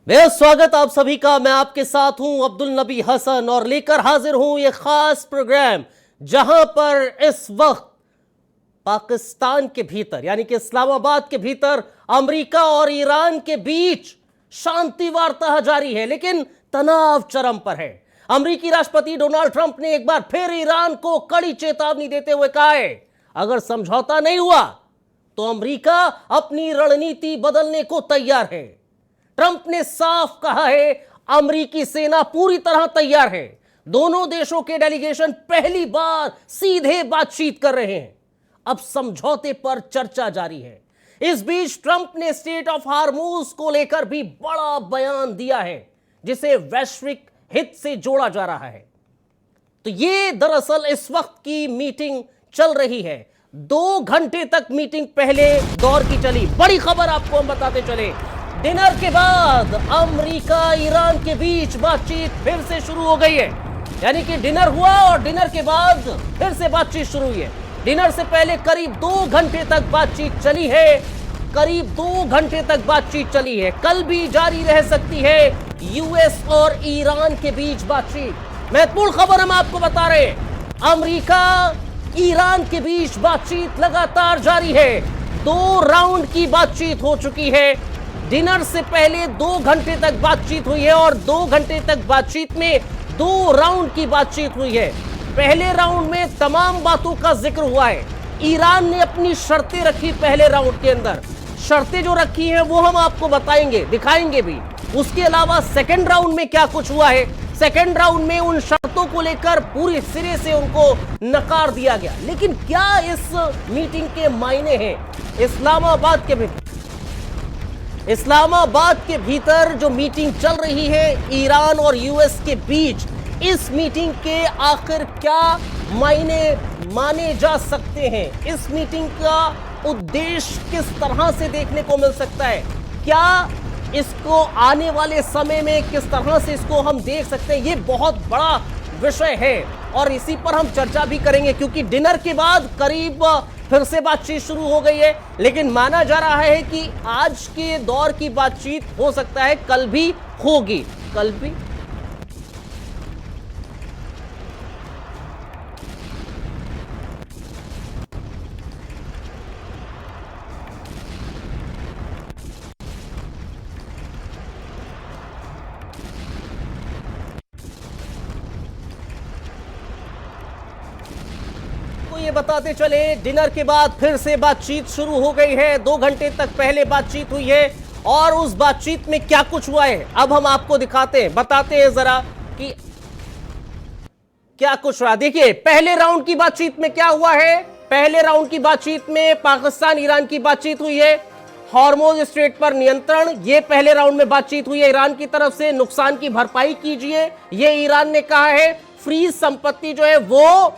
स्वागत आप सभी का। मैं आपके साथ हूं अब्दुल नबी हसन और लेकर हाजिर हूं ये खास प्रोग्राम जहां पर इस वक्त पाकिस्तान के भीतर यानी कि इस्लामाबाद के भीतर अमेरिका और ईरान के बीच शांति वार्ता जारी है, लेकिन तनाव चरम पर है। अमेरिकी राष्ट्रपति डोनाल्ड ट्रंप ने एक बार फिर ईरान को कड़ी चेतावनी देते हुए कहा है, अगर समझौता नहीं हुआ तो अमेरिका अपनी रणनीति बदलने को तैयार है। ट्रंप ने साफ कहा है, अमेरिकी सेना पूरी तरह तैयार है। दोनों देशों के डेलीगेशन पहली बार सीधे बातचीत कर रहे हैं। अब समझौते पर चर्चा जारी है। इस बीच ट्रंप ने स्टेट ऑफ हार्मूज को लेकर भी बड़ा बयान दिया है, जिसे वैश्विक हित से जोड़ा जा रहा है। तो ये दरअसल इस वक्त की मीटिंग चल रही है। 2 घंटे तक मीटिंग पहले दौर की चली। बड़ी खबर आपको हम बताते चले, डिनर के बाद अमेरिका ईरान के बीच बातचीत फिर से शुरू हो गई है। यानी कि डिनर हुआ और डिनर के बाद फिर से बातचीत शुरू हुई है। डिनर से पहले करीब 2 घंटे तक बातचीत चली है। करीब 2 घंटे तक बातचीत चली है। कल भी जारी रह सकती है यूएस और ईरान के बीच बातचीत। महत्वपूर्ण खबर हम आपको बता रहे हैं, अमेरिका ईरान के बीच बातचीत लगातार जारी है। 2 राउंड की बातचीत हो चुकी है। डिनर से पहले 2 घंटे तक बातचीत हुई है और 2 घंटे तक बातचीत में 2 राउंड की बातचीत हुई है। पहले राउंड में तमाम बातों का जिक्र हुआ है। ईरान ने अपनी शर्तें रखी पहले राउंड के अंदर। शर्तें जो रखी हैं वो हम आपको बताएंगे, दिखाएंगे भी। उसके अलावा सेकंड राउंड में क्या कुछ हुआ है, सेकंड राउंड में उन शर्तों को लेकर पूरी सिरे से उनको नकार दिया गया। लेकिन क्या इस मीटिंग के मायने हैं? इस्लामाबाद के भीतर जो मीटिंग चल रही है ईरान और यूएस के बीच, इस मीटिंग के आखिर क्या मायने माने जा सकते हैं? इस मीटिंग का उद्देश्य किस तरह से देखने को मिल सकता है? क्या इसको आने वाले समय में किस तरह से इसको हम देख सकते हैं? ये बहुत बड़ा विषय है और इसी पर हम चर्चा भी करेंगे, क्योंकि डिनर के बाद करीब फिर से बातचीत शुरू हो गई है। लेकिन माना जा रहा है कि आज के दौर की बातचीत हो सकता है कल भी होगी। कल भी ये बताते चले, डिनर के बाद फिर से बातचीत शुरू हो गई है। 2 घंटे तक पहले बातचीत हुई है और उस बातचीत में क्या कुछ हुआ है अब हम आपको दिखाते हैं, बताते हैं जरा कि क्या कुछ रहा। देखिए, पहले राउंड की बातचीत में क्या हुआ है। पहले राउंड की बातचीत में पाकिस्तान ईरान की बातचीत हुई है। हॉर्मोज स्ट्रेट पर नियंत्रण, ये पहले राउंड में बातचीत हुई है। ईरान की तरफ से नुकसान की भरपाई कीजिए, ये ईरान ने कहा है। फ्रीज संपत्ति जो है वो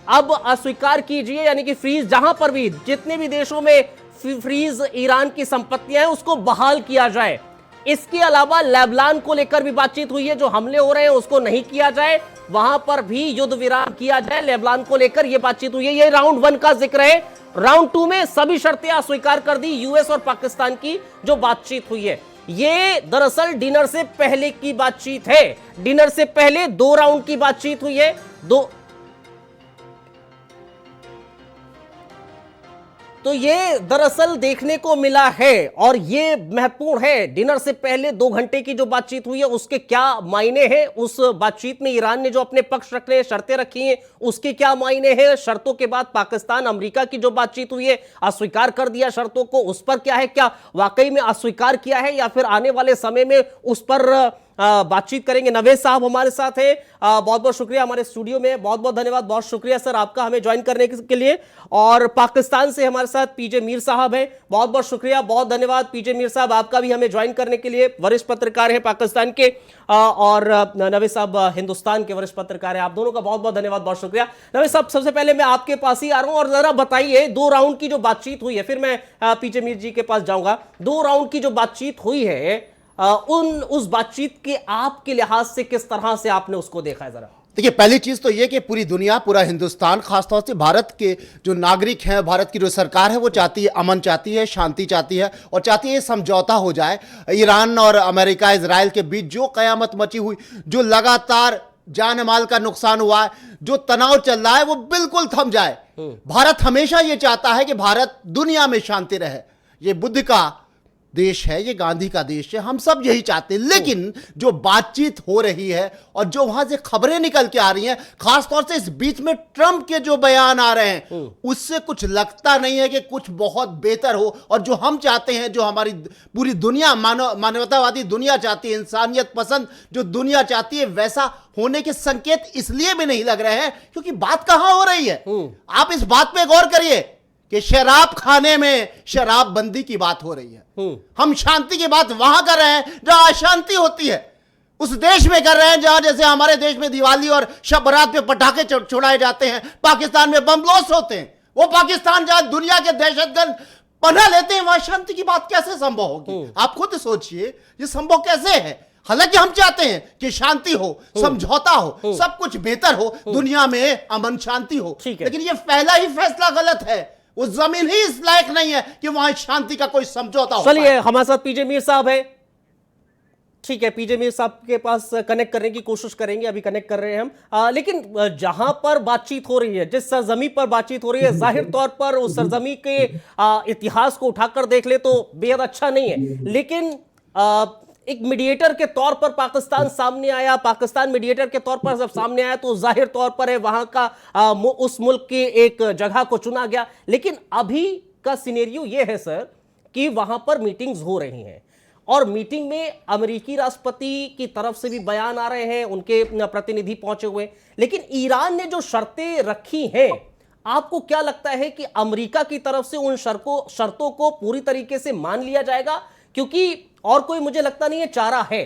अब अस्वीकार कीजिए, यानी कि फ्रीज जहां पर भी जितने भी देशों में फ्रीज ईरान की संपत्तियां हैं उसको बहाल किया जाए। इसके अलावा लेबनान को लेकर भी बातचीत हुई है, जो हमले हो रहे हैं उसको नहीं किया जाए, वहां पर भी युद्ध विराम किया जाए। लेबनान को लेकर यह बातचीत हुई है। ये राउंड 1 का जिक्र है। राउंड 2 में सभी शर्तें अस्वीकार कर दी यूएस और पाकिस्तान की जो बातचीत हुई है। ये दरअसल डिनर से पहले की बातचीत है। डिनर से पहले 2 राउंड की बातचीत हुई है। तो ये दरअसल देखने को मिला है और ये महत्वपूर्ण है। डिनर से पहले 2 घंटे की जो बातचीत हुई है उसके क्या मायने हैं, उस बातचीत में ईरान ने जो अपने पक्ष रखने शर्तें रखी हैं उसके क्या मायने हैं। शर्तों के बाद पाकिस्तान अमेरिका की जो बातचीत हुई है, अस्वीकार कर दिया शर्तों को, उस पर क्या है, क्या वाकई में अस्वीकार किया है या फिर आने वाले समय में उस पर बातचीत करेंगे। नवेद साहब हमारे साथ हैं, बहुत बहुत शुक्रिया हमारे स्टूडियो में, बहुत बहुत धन्यवाद, बहुत शुक्रिया सर आपका हमें ज्वाइन करने के लिए। और पाकिस्तान से हमारे साथ पीजे मीर साहब हैं, बहुत बहुत शुक्रिया, बहुत धन्यवाद पीजे मीर साहब आपका भी हमें ज्वाइन करने के लिए। वरिष्ठ पत्रकार हैं पाकिस्तान के और नवेद साहब हिंदुस्तान के वरिष्ठ पत्रकार हैं। आप दोनों का बहुत बहुत धन्यवाद, बहुत शुक्रिया। नवेद साहब, सबसे पहले मैं आपके पास ही आ रहा हूं और जरा बताइए 2 राउंड की जो बातचीत हुई है, फिर मैं पीजे मीर जी के पास जाऊंगा। 2 राउंड की जो बातचीत हुई है उस बातचीत के आपके लिहाज से किस तरह से आपने उसको देखा है जरा? देखिए, पहली चीज तो ये कि पूरी दुनिया, पूरा हिंदुस्तान, खासतौर से भारत के जो नागरिक हैं, भारत की जो सरकार है, वो चाहती है, अमन चाहती है, शांति चाहती है और चाहती है समझौता हो जाए। ईरान और अमेरिका, इजराइल के बीच जो कयामत मची हुई, जो लगातार जान माल का नुकसान हुआ है, जो तनाव चल रहा है, वो बिल्कुल थम जाए। भारत हमेशा ये चाहता है कि भारत दुनिया में शांति रहे। ये बुद्ध का देश है, ये गांधी का देश है, हम सब यही चाहते हैं। लेकिन जो बातचीत हो रही है और जो वहां से खबरें निकल के आ रही हैं, खासतौर से इस बीच में ट्रंप के जो बयान आ रहे हैं, उससे कुछ लगता नहीं है कि कुछ बहुत बेहतर हो। और जो हम चाहते हैं, जो हमारी पूरी दुनिया, मानवतावादी दुनिया चाहती है, इंसानियत पसंद जो दुनिया चाहती है, वैसा होने के संकेत इसलिए भी नहीं लग रहे हैं क्योंकि बात कहां हो रही है। आप इस बात पे गौर करिए कि शराब खाने में शराबबंदी की बात हो रही है। हम शांति की बात वहां कर रहे हैं जहां अशांति होती है। उस देश में कर रहे हैं जहां, जैसे हमारे देश में दिवाली और शब बारात पे पटाखे छुड़ाए जाते हैं, पाकिस्तान में बम ब्लास्ट होते हैं। वो पाकिस्तान जहां दुनिया के दहशतगर्द पनाह लेते हैं, वहां शांति की बात कैसे संभव होगी? आप खुद सोचिए, ये संभव कैसे है? हालांकि हम चाहते हैं कि शांति हो, समझौता हो, सब कुछ बेहतर हो, दुनिया में अमन शांति हो, लेकिन ये पहला ही फैसला गलत है। वो जमीन ही इस लायक नहीं है कि वहां शांति का कोई समझौता हो। चलिए, हमारे साथ पीजे मीर साहब है। ठीक है, पीजे मीर साहब के पास कनेक्ट करने की कोशिश करेंगे, अभी कनेक्ट कर रहे हैं हम। लेकिन जहां पर बातचीत हो रही है, जिस सरजमी पर बातचीत हो रही है, जाहिर तौर पर उस सरजमी के इतिहास को उठाकर देख ले तो बेहद अच्छा नहीं है। लेकिन एक मीडिएटर के तौर पर पाकिस्तान सामने आया, पाकिस्तान मीडिएटर के तौर पर जब सामने आया तो जाहिर तौर पर है वहां का उस मुल्क की एक जगह को चुना गया। लेकिन अभी का सिनेरियो यह है सर कि वहां पर मीटिंग्स हो रही हैं और मीटिंग में अमेरिकी राष्ट्रपति की तरफ से भी बयान आ रहे हैं, उनके प्रतिनिधि पहुंचे हुए। लेकिन ईरान ने जो शर्तें रखी हैं, आपको क्या लगता है कि अमेरिका की तरफ से उन शर्तों को पूरी तरीके से मान लिया जाएगा? क्योंकि और कोई मुझे लगता नहीं है चारा है।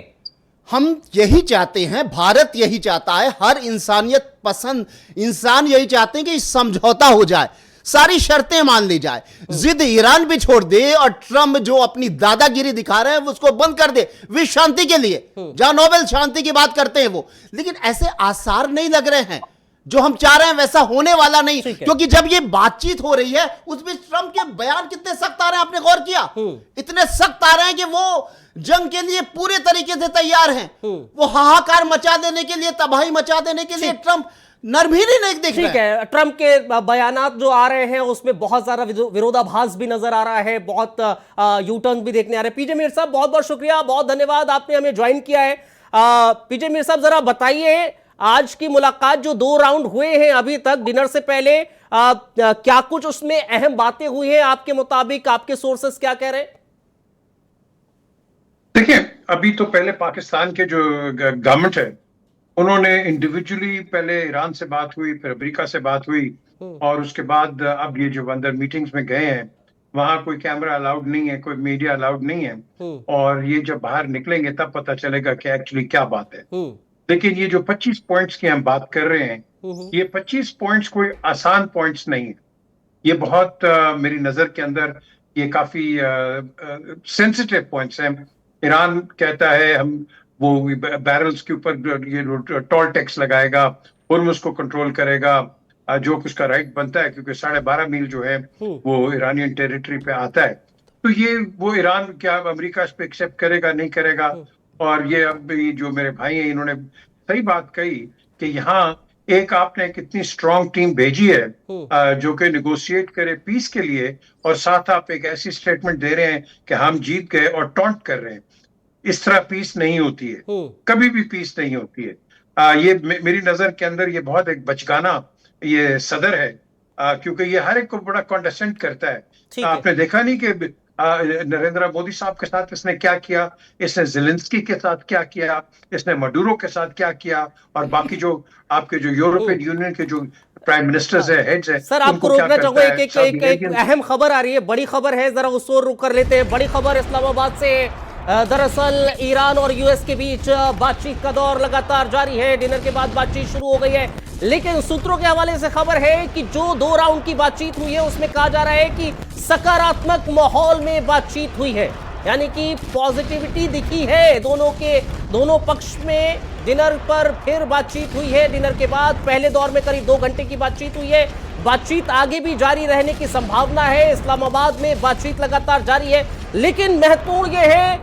हम यही चाहते हैं, भारत यही चाहता है, हर इंसानियत पसंद इंसान यही चाहते हैं कि समझौता हो जाए, सारी शर्तें मान ली जाए, जिद ईरान भी छोड़ दे और ट्रंप जो अपनी दादागिरी दिखा रहे हैं उसको बंद कर दे विश्व शांति के लिए, जहां नोबेल शांति की बात करते हैं वो। लेकिन ऐसे आसार नहीं लग रहे हैं, जो हम चाह रहे हैं वैसा होने वाला नहीं। क्योंकि जब ये बातचीत हो रही है उस बीच ट्रंप के बयान कितने सख्त आ रहे हैं, आपने गौर किया? इतने सख्त आ रहे हैं कि वो जंग के लिए पूरे तरीके से तैयार हैं। वो हाहाकार मचा देने के लिए, तबाही मचा देने के लिए ट्रंप नर्म ही नहीं देख रहा है। ठीक है, ट्रंप के बयानात जो आ रहे हैं उसमें बहुत सारा विरोधाभास भी नजर आ रहा है, बहुत यू टर्न भी देखने आ रहे हैं। पीजे मीर साहब, बहुत बहुत शुक्रिया, बहुत धन्यवाद, आपने हमें ज्वाइन किया है। पीजे मीर साहब, जरा बताइए, आज की मुलाकात जो 2 राउंड हुए हैं अभी तक डिनर से पहले, क्या कुछ उसमें अहम बातें हुई हैं आपके मुताबिक? आपके सोर्सेस क्या कह रहे हैं? देखिए, अभी तो पहले पाकिस्तान के जो गवर्नमेंट है उन्होंने इंडिविजुअली, पहले ईरान से बात हुई, फिर अमेरिका से बात हुई और उसके बाद अब ये जो अंदर मीटिंग्स में गए हैं वहां कोई कैमरा अलाउड नहीं है, कोई मीडिया अलाउड नहीं है और ये जब बाहर निकलेंगे तब पता चलेगा कि एक्चुअली क्या बात है। लेकिन ये जो 25 पॉइंट्स की हम बात कर रहे हैं, ये 25 पॉइंट्स कोई आसान पॉइंट्स नहीं है। ये बहुत मेरी नजर के अंदर ये काफी सेंसिटिव पॉइंट्स हैं। ईरान कहता है हम वो बैरल्स के ऊपर ये टोल टैक्स लगाएगा, हुर्मुज़ को कंट्रोल करेगा, जो कुछ का राइट बनता है, क्योंकि 12.5 मील जो है वो ईरानियन टेरिटरी पे आता है। तो ये वो ईरान क्या अमेरिका इस पे एक्सेप्ट करेगा, नहीं करेगा? और ये अब जो मेरे भाई हैं इन्होंने सही बात कही कि यहाँ एक आपने कितनी स्ट्रांग टीम भेजी है जो कि निगोशिएट करे पीस के लिए, और साथ आप एक ऐसी स्टेटमेंट दे रहे हैं कि हम जीत गए और टॉन्ट कर रहे हैं। इस तरह पीस नहीं होती है, कभी भी पीस नहीं होती है। ये मेरी नजर के अंदर ये बहुत एक बचकाना ये सदर है, क्योंकि ये हर एक को बड़ा कॉन्डेसेंट करता है। आपने देखा नहीं कि नरेंद्र मोदी साहब के साथ इसने क्या किया, इसने ज़ेलेंस्की के साथ क्या किया, इसने मडूरो के साथ क्या किया, और बाकी जो आपके जो यूरोपियन यूनियन के जो प्राइम मिनिस्टर्स है, हेड्स है। सर, आपको रोकना चाहूंगा, एक अहम खबर आ रही है, बड़ी खबर है, जरा उस ओर रुक कर लेते हैं। बड़ी खबर इस्लामाबाद से। दरअसल ईरान और यूएस के बीच बातचीत का दौर लगातार जारी है। डिनर के बाद बातचीत शुरू हो गई है, लेकिन सूत्रों के हवाले से खबर है कि जो 2 राउंड की बातचीत हुई है उसमें कहा जा रहा है कि सकारात्मक माहौल में बातचीत हुई है। यानी कि पॉजिटिविटी दिखी है दोनों पक्ष में। डिनर पर फिर बातचीत हुई है, डिनर के बाद पहले दौर में करीब 2 घंटे की बातचीत हुई है। बातचीत आगे भी जारी रहने की संभावना है, इस्लामाबाद में बातचीत लगातार जारी है। लेकिन महत्वपूर्ण यह है,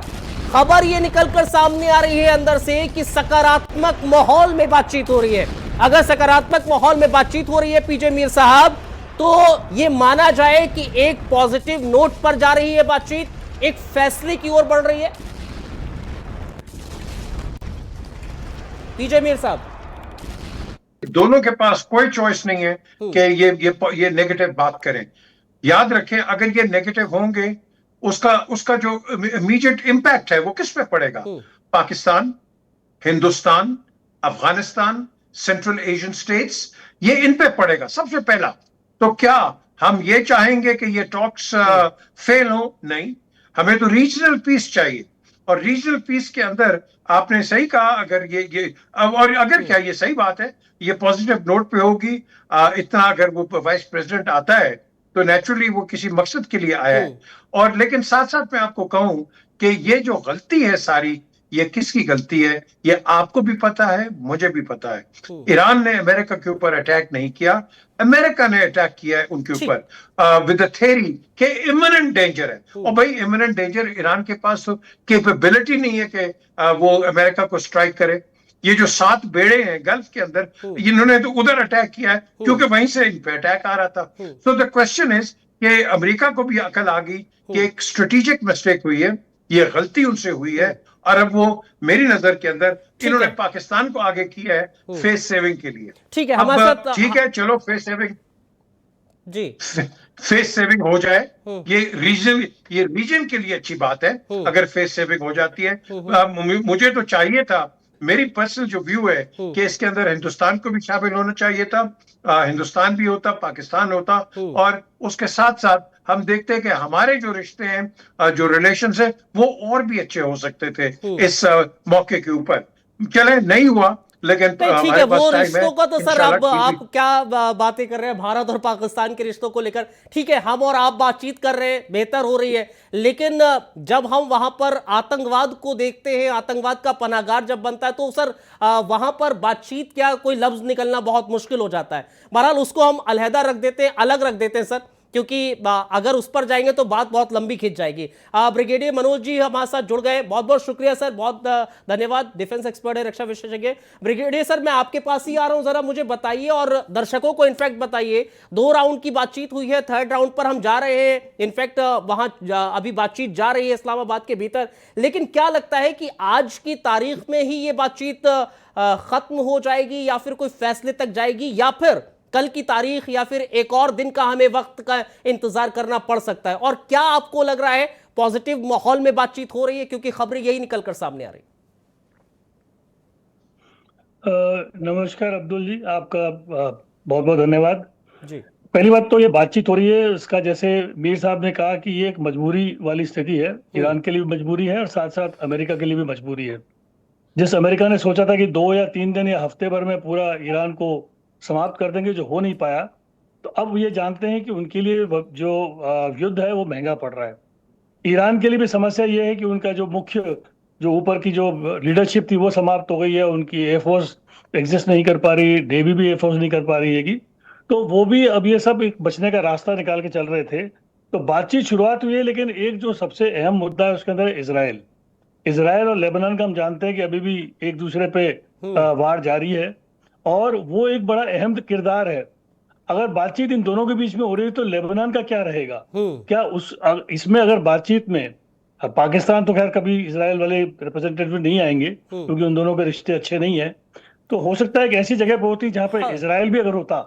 खबर ये निकलकर सामने आ रही है अंदर से कि सकारात्मक माहौल में बातचीत हो रही है। अगर सकारात्मक माहौल में बातचीत हो रही है पीजे मीर साहब, तो ये माना जाए कि एक पॉजिटिव नोट पर जा रही है बातचीत, एक फैसले की ओर बढ़ रही है। पीजे मीर साहब, दोनों के पास कोई चॉइस नहीं है कि ये नेगेटिव बात करें। याद रखें, अगर ये नेगेटिव होंगे, उसका जो इमीडिएट इंपैक्ट है वो किस पे पड़ेगा? Pakistan, Hindustan, Afghanistan, central Asian states, ये इन पे पड़ेगा सबसे पहला। तो क्या हम ये चाहेंगे कि ये टॉक्स फेल हो? नहीं, हमें तो रीजनल पीस चाहिए। और रीजनल पीस के अंदर आपने सही कहा, अगर ये और अगर क्या ये सही बात है, ये पॉजिटिव नोट पे होगी। इतना अगर वो वाइस प्रेसिडेंट आता है तो नेचुरली वो किसी मकसद के लिए आया है। और लेकिन साथ साथ मैं आपको कहूं कि ये जो गलती है सारी, ये किसकी गलती है? ये आपको भी पता है, मुझे भी पता है। ईरान ने अमेरिका के ऊपर अटैक नहीं किया, अमेरिका ने अटैक किया है उनके ऊपर विद द थ्योरी कि इमिनेंट डेंजर है। और भाई इमिनेंट डेंजर, ईरान के पास तो कैपेबिलिटी नहीं है कि वो अमेरिका को स्ट्राइक करे। ये जो 7 बेड़े हैं गल्फ के अंदर, इन्होंने तो उधर अटैक किया है क्योंकि वहीं से इन पे अटैक आ रहा था। सो द क्वेश्चन इज कि अमेरिका को भी अकल आ गई कि एक स्ट्रेटेजिक मिस्टेक हुई है, ये गलती उनसे हुई है। और अब वो मेरी नजर के अंदर इन्होंने पाकिस्तान को आगे किया है फेस सेविंग के लिए। ठीक है, हमारे साथ ठीक है, चलो फेस सेविंग जी, फेस सेविंग हो जाए, ये रीजन के लिए अच्छी बात है अगर फेस सेविंग हो जाती है। मुझे तो चाहिए था, मेरी पर्सनल जो व्यू है कि इसके अंदर हिंदुस्तान को भी शामिल होना चाहिए था। हिंदुस्तान भी होता, पाकिस्तान होता, और उसके साथ साथ हम देखते हैं कि हमारे जो रिश्ते हैं, जो रिलेशंस है, वो और भी अच्छे हो सकते थे इस मौके के ऊपर। चले, नहीं हुआ, लेकिन ठीक है, वो रिश्तों का तो सर अब आप क्या बातें कर रहे हैं भारत और पाकिस्तान के रिश्तों को लेकर? ठीक है, हम और आप बातचीत कर रहे हैं, बेहतर हो रही है। लेकिन जब हम वहां पर आतंकवाद को देखते हैं, आतंकवाद का पनाहगार जब बनता है, तो सर वहां पर बातचीत क्या, कोई लफ्ज निकलना बहुत मुश्किल हो जाता है। बहरहाल उसको हम अलहदा रख देते हैं, अलग रख देते हैं सर, क्योंकि अगर उस पर जाएंगे तो बात बहुत लंबी खिंच जाएगी। ब्रिगेडियर मनोज जी हमारे साथ जुड़ गए, बहुत बहुत शुक्रिया सर, बहुत धन्यवाद। डिफेंस एक्सपर्ट है, रक्षा विशेषज्ञ। ब्रिगेडियर सर, मैं आपके पास ही आ रहा हूं, जरा मुझे बताइए और दर्शकों को इनफैक्ट बताइए, 2 राउंड की बातचीत हुई है, 3rd राउंड पर हम जा रहे हैं। इनफैक्ट वहां अभी बातचीत जा रही है इस्लामाबाद के भीतर, लेकिन क्या लगता है कि आज की तारीख में ही ये बातचीत खत्म हो जाएगी, या फिर कोई फैसले तक जाएगी, या फिर कल की तारीख, या फिर एक और दिन का हमें वक्त का इंतजार करना पड़ सकता है? और क्या आपको लग रहा है पॉजिटिव माहौल में बातचीत हो रही है, क्योंकि खबरें यही निकलकर सामने आ रही? नमस्कार अब्दुल जी, आपका बहुत बहुत धन्यवाद जी। पहली बात तो ये बातचीत हो रही है, इसका जैसे मीर साहब ने कहा कि ये एक मजबूरी वाली स्थिति है। ईरान के लिए भी मजबूरी है और साथ साथ अमेरिका के लिए भी मजबूरी है। जिस अमेरिका ने सोचा था कि 2 या 3 दिन या हफ्ते भर में पूरा ईरान को समाप्त कर देंगे, जो हो नहीं पाया, तो अब ये जानते हैं कि उनके लिए जो युद्ध है वो महंगा पड़ रहा है। ईरान के लिए भी समस्या ये है कि उनका जो मुख्य, जो ऊपर की जो लीडरशिप थी वो समाप्त हो गई है, उनकी एयरफोर्स एग्जिस्ट नहीं कर पा रही, नेवी भी एयरफोर्स नहीं कर पा रही है, तो वो भी अब ये सब एक बचने का रास्ता निकाल के चल रहे थे। तो बातचीत शुरुआत हुई है, लेकिन एक जो सबसे अहम मुद्दा है उसके अंदर इसराइल और लेबनान का हम जानते हैं कि अभी भी एक दूसरे पे वार जारी है, और वो एक बड़ा अहम किरदार है। अगर बातचीत इन दोनों के बीच में हो रही है तो लेबनान का क्या रहेगा? क्या इसमें अगर बातचीत में पाकिस्तान तो खैर कभी इसराइल वाले रिप्रेजेंटेटिव नहीं आएंगे क्योंकि उन दोनों के रिश्ते अच्छे नहीं है, तो हो सकता है कि ऐसी जगह पे होती जहां पे इसराइल भी अगर होता,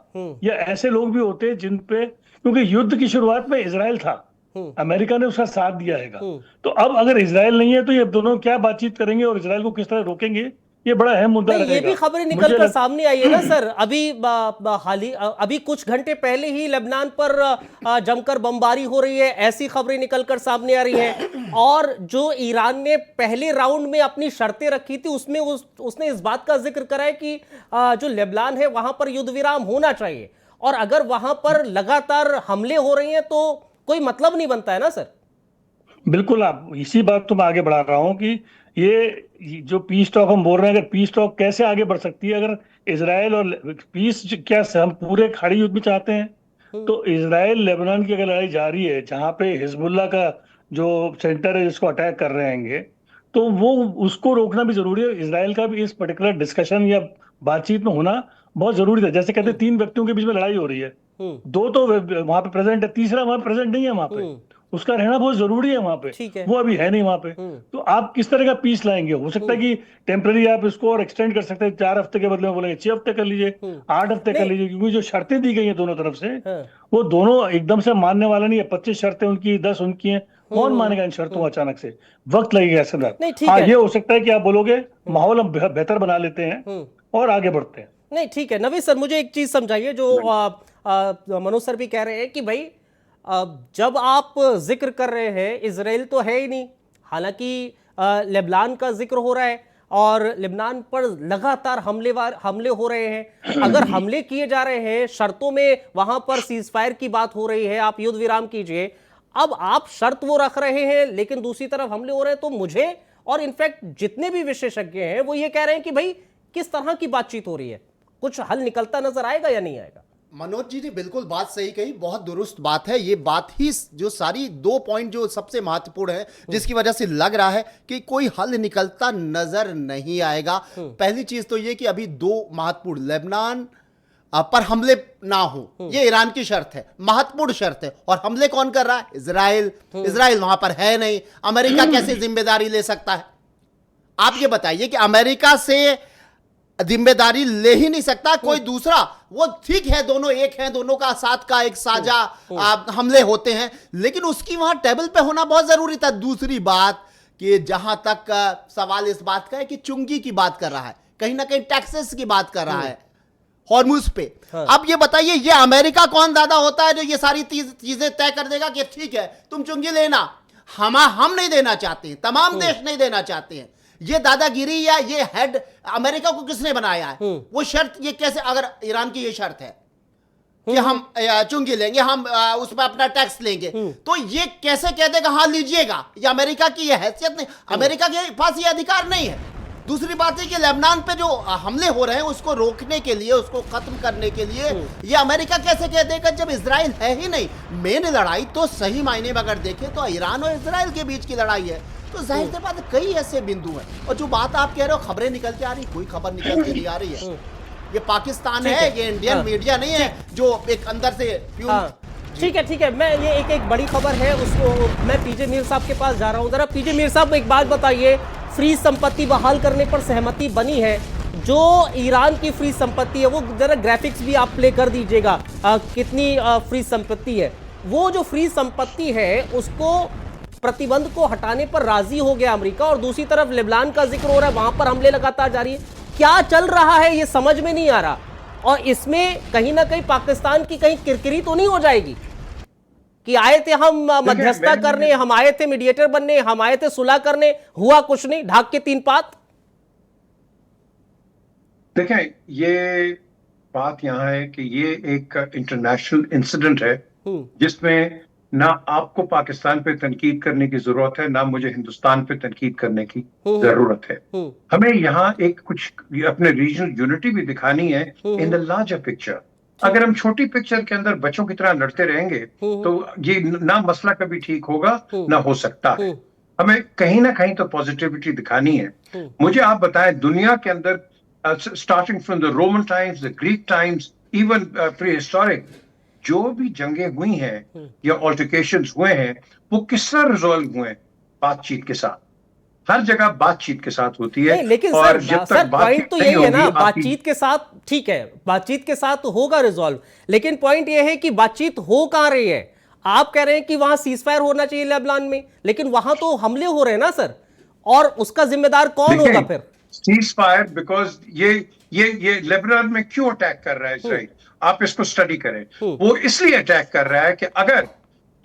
या ऐसे लोग भी होते जिन पे, क्योंकि युद्ध की शुरुआत में इसराइल था, अमेरिका ने उसका साथ दिया है, तो अब अगर इसराइल नहीं है तो ये दोनों क्या बातचीत करेंगे और इसराइल को किस तरह रोकेंगे, ये बड़ा अहम मुद्दा रहेगा। ये भी खबरें निकल कर सामने आई है ना सर, अभी कुछ घंटे पहले ही लेबनान पर जमकर बमबारी हो रही है, ऐसी खबरें निकलकर सामने आ रही हैं। और जो ईरान ने पहले राउंड में अपनी शर्तें रखी थी उसमें उसने इस बात का जिक्र करा है कि जो लेबनान है वहां पर युद्ध विराम होना चाहिए, और अगर वहां पर लगातार हमले हो रहे हैं तो कोई मतलब नहीं बनता है ना सर? बिल्कुल, आप इसी बात तो मैं आगे बढ़ा रहा हूँ कि ये जो पीस टॉक हम बोल रहे हैं, अगर पीस टॉक कैसे आगे बढ़ सकती है अगर इसराइल और पीस, क्या हम पूरे खाड़ी युद्ध में चाहते हैं? तो इसराइल लेबनान की अगर लड़ाई जारी है, जहां पे हिजबुल्ला का जो सेंटर है जिसको अटैक कर रहे हैंगे, तो वो उसको रोकना भी जरूरी है। इसराइल का भी इस पर्टिकुलर डिस्कशन या बातचीत में होना बहुत जरूरी था। जैसे कहते हैं 3 व्यक्तियों के बीच में लड़ाई हो रही है, 2 तो वहां पे प्रेजेंट है, तीसरा वहां प्रेजेंट नहीं है वहां पे, उसका रहना बहुत जरूरी है वहां पे, ठीक है। वो अभी है नहीं वहां पे। तो आप किस तरह का पीस लाएंगे? हो सकता है कि टेम्पररी आप इसको और एक्सटेंड कर सकते हैं, 4 हफ्ते के बदले में बोलेंगे 6 हफ्ते कर लीजिए, 8 हफ्ते कर नहीं। लीजिए, क्योंकि जो शर्तें दी गई हैं दोनों तरफ से, हाँ। वो दोनों एकदम से मानने वाला नहीं है। 25 शर्तें उनकी, 10 उनकी हैं, कौन मानेगा इन शर्तों को अचानक से? वक्त लगेगा इसके अंदर। नहीं, ठीक हाँ, है। ये हो सकता है कि आप बोलोगे माहौल हम बेहतर बना लेते हैं और आगे बढ़ते हैं। नहीं, ठीक है। नवीद सर, मुझे एक चीज समझाइए, जो मनोज सर भी कह रहे हैं कि भाई जब आप जिक्र कर रहे हैं, इजराइल तो है ही नहीं, हालांकि लेबनान का जिक्र हो रहा है और लेबनान पर लगातार हमले हो रहे हैं। अगर हमले किए जा रहे हैं, शर्तों में वहां पर सीजफायर की बात हो रही है, आप युद्ध विराम कीजिए, अब आप शर्त वो रख रहे हैं लेकिन दूसरी तरफ हमले हो रहे हैं, तो मुझे और इनफैक्ट जितने भी विशेषज्ञ हैं वो ये कह रहे हैं कि भाई किस तरह की बातचीत हो रही है, कुछ हल निकलता नजर आएगा या नहीं आएगा? मनोज जी ने बिल्कुल बात सही कही, बहुत दुरुस्त बात है ये बात ही। जो सारी 2 पॉइंट जो सबसे महत्वपूर्ण है, जिसकी वजह से लग रहा है कि कोई हल निकलता नजर नहीं आएगा। पहली चीज तो ये कि अभी 2 महत्वपूर्ण, लेबनान पर हमले ना हो, ये ईरान की शर्त है, महत्वपूर्ण शर्त है। और हमले कौन कर रहा है? इजराइल। इजराइल वहां पर है नहीं, अमेरिका कैसे जिम्मेदारी ले सकता है? आप ये बताइए कि अमेरिका से जिम्मेदारी ले ही नहीं सकता कोई दूसरा। वो ठीक है, दोनों एक हैं, दोनों का साथ का एक साझा हमले होते हैं, लेकिन उसकी वहां टेबल पे होना बहुत जरूरी था। दूसरी बात कि जहां तक सवाल इस बात का है कि चुंगी की बात कर रहा है, कहीं ना कहीं टैक्सेस की बात कर रहा है हॉर्मुज पे। हाँ। अब ये बताइए, ये अमेरिका कौन ज्यादा होता है जो ये सारी चीजें तय कर देगा कि ठीक है तुम चुंगी लेना, हम नहीं देना चाहते हैं, तमाम देश नहीं देना चाहते हैं। ये दादागिरी या ये हेड अमेरिका को किसने बनाया है? वो शर्त ये कैसे, अगर ईरान की ये शर्त है कि हम चुंगी लेंगे, हम उस पर अपना टैक्स लेंगे, तो ये कैसे कह देगा हाँ लीजिएगा? ये अमेरिका की ये हैसियत नहीं, अमेरिका के पास ये अधिकार नहीं है। दूसरी बात है कि लेबनान पे जो हमले हो रहे हैं उसको रोकने के लिए, उसको खत्म करने के लिए ये अमेरिका कैसे कह देगा जब इजराइल है ही नहीं? मेन लड़ाई तो सही मायने में अगर देखें तो ईरान और इजराइल के बीच की लड़ाई है। तो जाहिर सी बात है कई ऐसे बिंदु हैं। और जो बात आप कह रहे हो खबरें निकल के आ रही, कोई खबर निकल के नहीं आ रही है। ये पाकिस्तान है, ये इंडियन मीडिया नहीं है जो एक अंदर से ठीक है, ठीक है। मैं ये एक बड़ी खबर है, उसको मैं पीजे मीर साहब के पास जा रहा हूं। जरा पीजे मीर साहब एक बात बताइए, फ्री संपत्ति बहाल करने पर सहमति बनी है, जो ईरान की फ्री संपत्ति है वो जरा ग्राफिक्स भी आप प्ले कर दीजिएगा, कितनी फ्री संपत्ति है। वो जो फ्री संपत्ति है उसको प्रतिबंध को हटाने पर राजी हो गया अमेरिका, और दूसरी तरफ लेबनान का जिक्र हो रहा है, वहां पर हमले लगातार जारी है। क्या चल रहा है ये समझ में नहीं आ रहा, और इसमें कहीं ना कहीं पाकिस्तान की कहीं किरकिरी तो नहीं हो जाएगी कि आए थे हम मध्यस्थता करने, हम आए थे मीडिएटर बनने, हम आए थे सुलह करने, हुआ कुछ नहीं, ढाक के 3 पात। देखें, ये बात यहां है कि ये एक इंटरनेशनल इंसिडेंट है जिसमें ना आपको पाकिस्तान पे तनकीद करने की जरूरत है, ना मुझे हिंदुस्तान पे तनकीद करने की जरूरत है। हमें यहाँ एक कुछ अपने रीजनल यूनिटी भी दिखानी है इन द लार्जर पिक्चर। अगर हम छोटी पिक्चर के अंदर बच्चों की तरह लड़ते रहेंगे तो ये ना मसला कभी ठीक होगा ना हो सकता है। हमें कहीं ना कहीं तो पॉजिटिविटी दिखानी है। मुझे आप बताएं, दुनिया के अंदर starting from the Roman times, the Greek times, even pre historic, जो भी जंगें हुई हैं या ऑल्टरकेशंस हुए हैं वो किस तरह रिजॉल्व हुए हैं? बातचीत के साथ। हर जगह बातचीत के साथ होती है। लेकिन और सर, जब सर तक पॉइंट तो यही है ना, बातचीत के साथ ठीक है, बातचीत के साथ तो होगा रिजॉल्व, लेकिन पॉइंट यह है कि बातचीत हो कहां रही है? आप कह रहे हैं कि वहां सीजफायर होना चाहिए लेबनान में, लेकिन वहां तो हमले हो रहे हैं ना सर, और उसका जिम्मेदार कौन होगा फिर? सीजफायर, बिकॉज ये लेबनान में क्यों अटैक कर रहा है इसराइल? आप इसको स्टडी करें। वो इसलिए अटैक कर रहा है कि अगर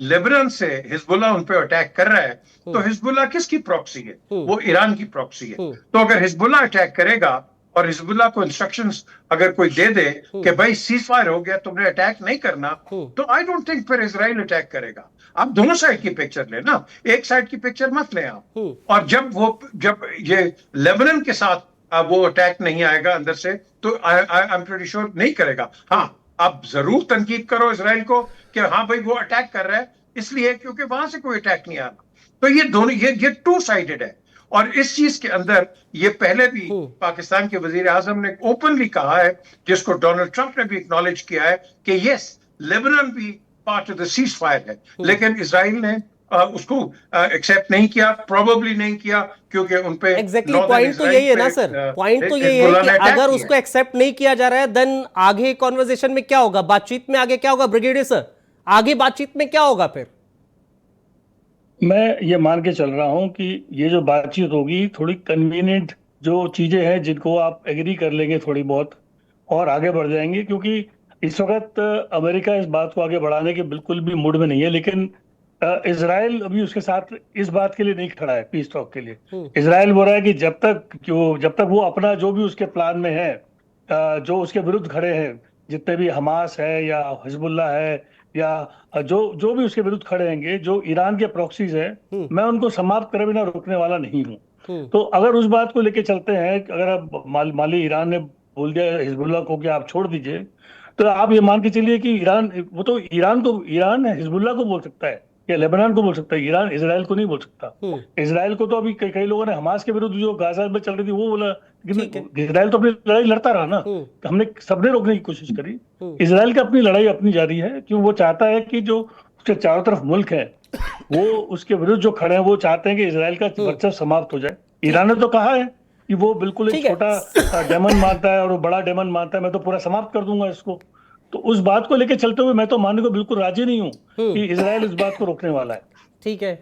लेबनान से हिजबुल्लाह उन पे अटैक कर रहा है तो हिजबुल्लाह किसकी प्रॉक्सी है? वो ईरान की प्रॉक्सी है। तो अगर हिजबुल्लाह अटैक करेगा और हिजबुल्लाह को इंस्ट्रक्शंस अगर कोई दे दे कि भाई सीज फायर हो गया, तुमने अटैक नहीं करना, तो आई डोंट थिंक फिर इजराइल अटैक करेगा। आप दोनों साइड की पिक्चर लें ना, एक साइड की पिक्चर मत लें आप। और जब ये लेबनान के साथ वो अटैक नहीं आएगा अंदर से, तो आई एम प्रीटी श्योर नहीं करेगा। हाँ, आप जरूर तनकीद करो इजराइल को कि हाँ भाई वो अटैक कर रहा है इसलिए क्योंकि वहां से कोई अटैक नहीं आ रहा। तो ये दोनों ये टू साइडेड है। और इस चीज के अंदर ये पहले भी पाकिस्तान के वजीर आजम ने ओपनली कहा है, जिसको डोनाल्ड ट्रंप ने भी एक्नॉलेज किया है कि यस, लेबनान भी part of the cease fire है, लेकिन इजराइल ने उसको एक्सेप्ट नहीं किया, प्रोबेबली नहीं किया, क्योंकि उनपे एग्जैक्टली पॉइंट तो यही है ना सर, पॉइंट तो यही है कि अगर उसको एक्सेप्ट नहीं किया जा रहा है देन आगे कॉन्वर्सेशन में क्या होगा, बातचीत में आगे क्या होगा ब्रिगेडियर सर, आगे बातचीत में क्या होगा फिर? मैं ये मान के चल रहा हूं कि ये जो बातचीत होगी थोड़ी कन्वीनियंट जो चीजें हैं जिनको आप एग्री कर लेंगे थोड़ी बहुत और आगे बढ़ जाएंगे, क्योंकि इस वक्त अमेरिका इस बात को आगे बढ़ाने के बिल्कुल भी मूड में नहीं है, लेकिन इजराइल अभी उसके साथ इस बात के लिए नहीं खड़ा है, पीस टॉक के लिए। इजराइल बोल रहा है कि जब तक वो अपना जो भी उसके प्लान में है, जो उसके विरुद्ध खड़े हैं, जितने भी हमास है या हिजबुल्लाह है या जो भी उसके विरुद्ध खड़े होंगे, जो ईरान के प्रॉक्सीज है, मैं उनको समाप्त करे बिना रोकने वाला नहीं हूँ। तो अगर उस बात को लेके चलते हैं, अगर आप माली ईरान ने बोल दिया हिजबुल्लाह को कि आप छोड़ दीजिए, तो आप ये मान के चलिए कि ईरान हिजबुल्लाह को बोल सकता है या लेबनान को बोल सकता है, ईरान इजराइल को नहीं बोल सकता। इजराइल को तो अभी कई लोगों ने हमास के विरुद्ध जो गाजा में चल रही थी वो बोला, लेकिन इजराइल तो अपनी लड़ाई लड़ता रहा ना, हमने सबने रोकने की कोशिश करी। इजराइल की अपनी लड़ाई अपनी जारी है, क्यों वो चाहता है कि जो उसके चारों तरफ मुल्क है वो उसके विरुद्ध जो खड़े हैं वो चाहते हैं कि इजराइल का वर्चस्व समाप्त हो जाए। ईरान ने तो कहा है कि वो बिल्कुल एक छोटा डेमन मानता है और वो बड़ा डेमन मानता है, मैं तो पूरा समाप्त कर दूंगा इसको। तो उस बात को लेकर चलते हुए मैं तो मानने को बिल्कुल राजी नहीं हूं कि इजराइल इस बात को रोकने वाला है। ठीक है,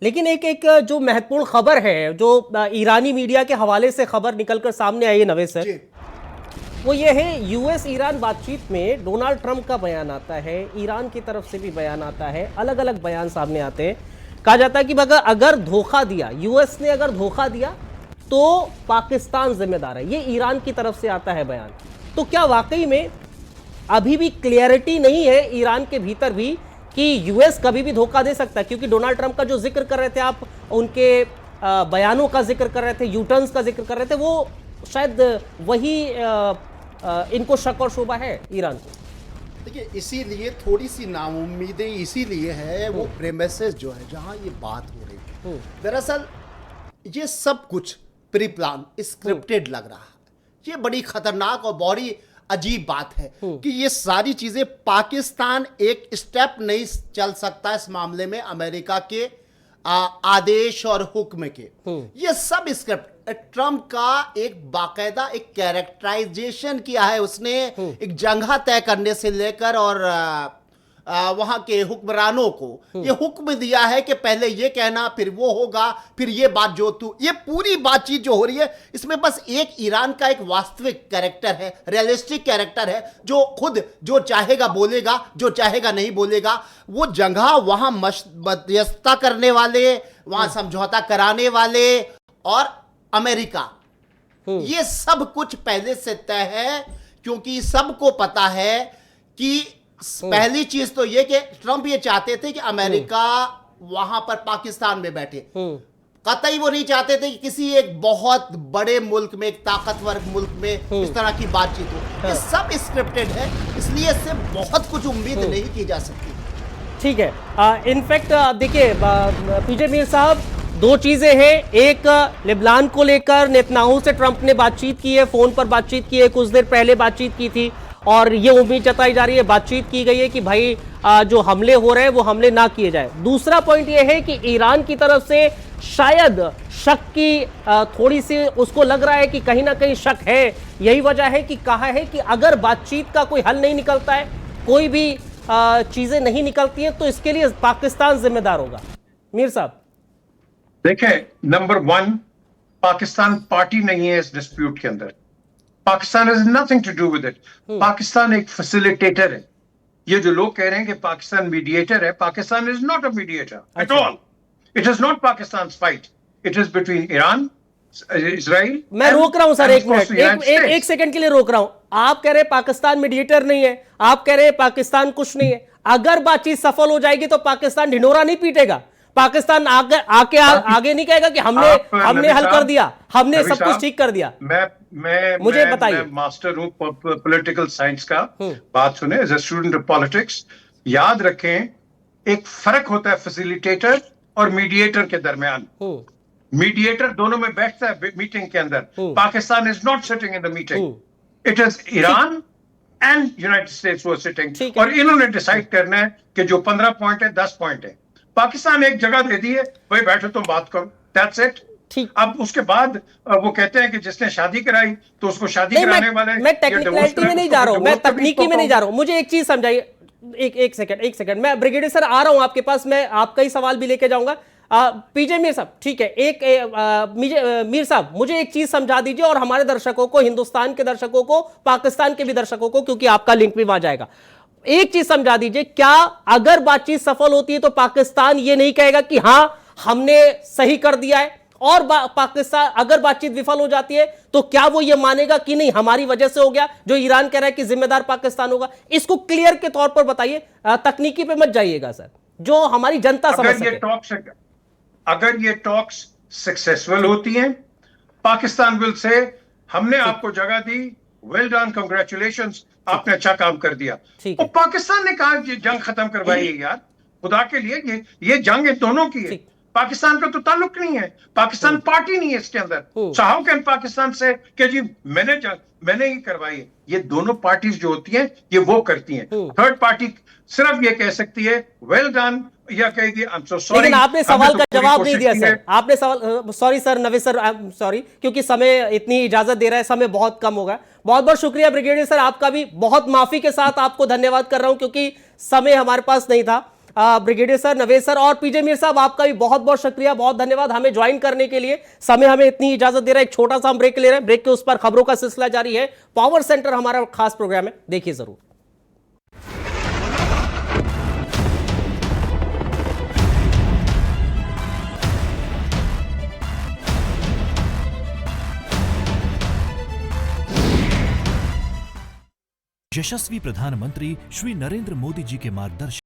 लेकिन एक जो महत्वपूर्ण खबर है, जो ईरानी मीडिया के हवाले से खबर निकलकर सामने आई है नवेद सर, वो ये है यूएस ईरान बातचीत में डोनाल्ड ट्रंप का बयान आता है, ईरान की तरफ से भी बयान आता है, अलग अलग बयान सामने आते हैं। कहा जाता है कि अगर धोखा दिया, यूएस ने अगर धोखा दिया तो पाकिस्तान जिम्मेदार है, ये ईरान की तरफ से आता है बयान। तो क्या वाकई में अभी भी क्लियरिटी नहीं है ईरान के भीतर भी कि यूएस कभी भी धोखा दे सकता है? क्योंकि डोनाल्ड ट्रंप का जो जिक्र कर रहे थे आप, उनके बयानों का जिक्र कर रहे थे, यूटर्न्स का जिक्र कर रहे थे, वो शायद वही इनको शक और शुबा है ईरान को। देखिए, इसीलिए थोड़ी सी नाउम्मीदें इसीलिए है, वो प्रेमिसेस जो है जहां ये बात हो रही है, दरअसल ये सब प्री प्लान स्क्रिप्टेड लग रहा है। ये बड़ी खतरनाक और बड़ी अजीब बात है कि ये सारी चीजें, पाकिस्तान एक स्टेप नहीं चल सकता इस मामले में अमेरिका के आदेश और हुक्म के। ये सब स्क्रिप्ट, ट्रंप का एक बाकायदा एक कैरेक्टराइजेशन किया है उसने, एक जगह तय करने से लेकर और वहां के हुक्मरानों को ये हुक्म दिया है कि पहले ये कहना, फिर वो होगा, फिर ये बात जो ये पूरी बातचीत जो हो रही है, इसमें बस एक ईरान का एक वास्तविक कैरेक्टर है, रियलिस्टिक कैरेक्टर है, जो खुद जो चाहेगा बोलेगा, जो चाहेगा नहीं बोलेगा। वो जगह वहां मध्यस्थता करने वाले, वहां समझौता कराने वाले और अमेरिका, ये सब कुछ पहले से तय है, क्योंकि सबको पता है कि पहली चीज तो ये कि ट्रंप ये चाहते थे कि अमेरिका वहां पर पाकिस्तान में बैठे, कतई वो नहीं चाहते थे कि किसी एक बहुत बड़े मुल्क में, एक ताकतवर मुल्क में इस तरह की बातचीत हो। ये सब स्क्रिप्टेड है, इसलिए इससे बहुत कुछ उम्मीद नहीं की जा सकती। ठीक है, इनफैक्ट देखिए पीजे मीर साहब, दो चीजें हैं, एक लेबनान को लेकर नेतन्याहू से ट्रंप ने बातचीत की है, फोन पर बातचीत की है, कुछ देर पहले बातचीत की थी और ये उम्मीद जताई जा रही है, बातचीत की गई है कि भाई जो हमले हो रहे हैं वो हमले ना किए जाए। दूसरा पॉइंट ये है कि ईरान की तरफ से शायद शक की थोड़ी सी उसको लग रहा है कि कहीं ना कहीं शक है, यही वजह है कि कहा है कि अगर बातचीत का कोई हल नहीं निकलता है, कोई भी चीजें नहीं निकलती हैं, तो इसके लिए पाकिस्तान जिम्मेदार होगा। मीर साहब देखें, नंबर 1, पाकिस्तान पार्टी नहीं है इस डिस्प्यूट के अंदर। Pakistan has nothing to do with it. Pakistan एक फैसिलिटेटर है। ये जो लोग कह रहे हैं कि पाकिस्तान मीडिएटर है, Pakistan is not a mediator at all. It is not Pakistan's fight, it is between Iran, Israel. मैं रोक रहा हूं सर, एक मिनट, एक सेकंड के लिए रोक रहा हूं। आप कह रहे हैं पाकिस्तान मीडिएटर नहीं है, आप कह रहे हैं पाकिस्तान कुछ नहीं है। अगर बातचीत सफल हो जाएगी तो पाकिस्तान ढिंढोरा नहीं पीटेगा, पाकिस्तान आगे नहीं कहेगा कि हमने हल कर दिया, हमने सब कुछ ठीक कर दिया। मुझे बताइए। मैं मास्टर हूं पॉलिटिकल साइंस का, बात सुने, as a student of politics. याद रखें, एक फर्क होता है फैसिलिटेटर और मीडिएटर के दरमियान। मीडिएटर दोनों में बैठता है मीटिंग के अंदर। Pakistan is not sitting in the meeting, it is Iran and United states वो सिटिंग, और इन्होंने डिसाइड करना है कि जो 15 पॉइंट है 10 पॉइंट है। पाकिस्तान एक जगह दे दी है, भाई बैठो तुम बात करो, दैट्स इट। अब उसके बाद वो कहते हैं कि जिसने शादी कराई तो उसको शादी कराने वाले। मैं टेक्निकलिटी में नहीं जा रहा हूं, मैं तकनीकी में नहीं जा रहा हूं। मुझे एक चीज समझाइए, एक सेकंड, मैं ब्रिगेडियर सर आ रहा हूं आपके पास, मैं आपका ही सवाल भी लेके जाऊंगा। पीजे मीर साहब, ठीक है, मीर साहब मुझे एक चीज समझा दीजिए, और हमारे दर्शकों को, हिंदुस्तान के दर्शकों को, पाकिस्तान के भी दर्शकों को, क्योंकि आपका लिंक भी वहां जाएगा, एक चीज समझा दीजिए, क्या अगर बातचीत सफल होती है तो पाकिस्तान ये नहीं कहेगा कि हां हमने सही कर दिया है, और पाकिस्तान अगर बातचीत विफल हो जाती है तो क्या वो ये मानेगा कि नहीं हमारी वजह से हो गया, जो ईरान कह रहा है कि जिम्मेदार पाकिस्तान होगा? इसको क्लियर के तौर पर बताइए, तकनीकी पे मत जाइएगा सर, जो हमारी जनता समझ सके। अगर ये टॉक्स सक्सेसफुल होती हैं, पाकिस्तान विल से हमने आपको जगह दी, वेल डन, कांग्रेचुलेशंस, आपने अच्छा काम कर दिया। और पाकिस्तान ने कहा ये जंग खत्म करवाई है यार, खुदा के लिए, ये जंग इन दोनों की है, पाकिस्तान का तो ताल्लुक नहीं है, पाकिस्तान पार्टी नहीं है इसके अंदर। सो हाउ कैन पाकिस्तान से कि जी मैंने ही करवाई है? ये दोनों पार्टीज जो होती हैं ये वो करती हैं। थर्ड पार्टी सिर्फ ये कह सकती है वेल डन, या कहेगी आई एम सो सॉरी। लेकिन आपने सवाल का जवाब नहीं दिया सर, आपने सवाल, सॉरी सर, नवे सर, सॉरी, क्योंकि समय इतनी इजाजत दे रहा है, समय बहुत कम होगा। बहुत बहुत शुक्रिया ब्रिगेडियर सर, आपका भी बहुत माफी के साथ आपको धन्यवाद कर रहा हूं, क्योंकि समय हमारे पास नहीं था। ब्रिगेडियर सर, नवेद सर और पीजे मीर साहब, आपका भी बहुत बहुत शुक्रिया, बहुत धन्यवाद हमें ज्वाइन करने के लिए। समय हमें इतनी इजाजत दे रहा है, एक छोटा सा हम ब्रेक ले रहे हैं, ब्रेक के उस पर खबरों का सिलसिला जारी है। पावर सेंटर हमारा खास प्रोग्राम है, देखिए जरूर। यशस्वी प्रधानमंत्री श्री नरेंद्र मोदी जी के मार्गदर्शन